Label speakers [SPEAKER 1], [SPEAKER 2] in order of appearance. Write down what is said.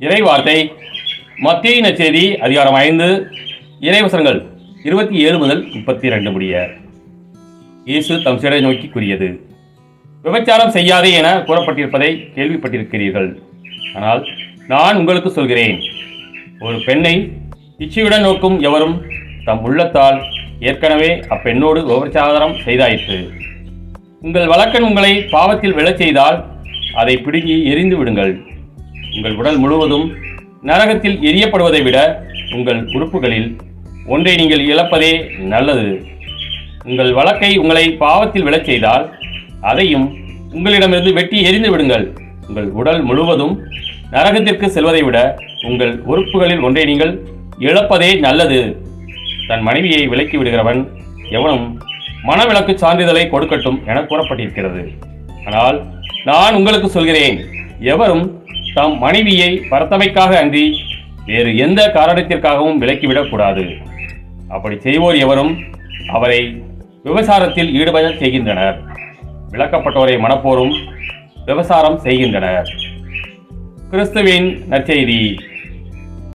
[SPEAKER 1] இறைவார்த்தை மத்தேயு நற்செய்தி அதிகாரம் 5 இறைவசனங்கள் 27 முதல் 32 முடிய. இயேசு தம் சீடரை நோக்கி கூறியது: விபச்சாரம் செய்யாதே என கூறப்பட்டிருப்பதை கேள்விப்பட்டிருக்கிறீர்கள். ஆனால் நான் உங்களுக்கு சொல்கிறேன், ஒரு பெண்ணை இச்சையுடன் நோக்கும் எவரும் தம் உள்ளத்தால் ஏற்கனவே அப்பெண்ணோடு விபச்சாரம் செய்தாயிற்று. உங்கள் வழக்கன் உங்களை பாவத்தில் விழச் செய்தால் அதை பிடுங்கி எரிந்து விடுங்கள். உங்கள் உடல் முழுவதும் நரகத்தில் எரியப்படுவதை விட உங்கள் உறுப்புகளில் ஒன்றை நீங்கள் இழப்பதே நல்லது. உங்கள் வழக்கை உங்களை பாவத்தில் விழச் செய்தால் அதையும் உங்களிடமிருந்து வெட்டி எரிந்து விடுங்கள். உங்கள் உடல் முழுவதும் நரகத்திற்கு செல்வதை விட உங்கள் உறுப்புகளில் ஒன்றை நீங்கள் இழப்பதே நல்லது. தன் மனைவியை விலக்கி விடுகிறவன் எவனும் மனவிலக்கு சான்றிதழை கொடுக்கட்டும் என கூறப்பட்டிருக்கிறது. ஆனால் நான் உங்களுக்கு சொல்கிறேன், எவரும் தம் மனைவியை பரத்தமைக்காக அன்றி வேறு எந்த காரணத்திற்காகவும் விலக்கிவிடக்கூடாது. அப்படி செய்வோர் எவரும் அவரை விபசாரத்தில் ஈடுபட செய்கின்றனர். விலக்கப்பட்டோரை மணப்போரும் விபசாரம் செய்கின்றனர். கிறிஸ்துவின் நற்செய்தி.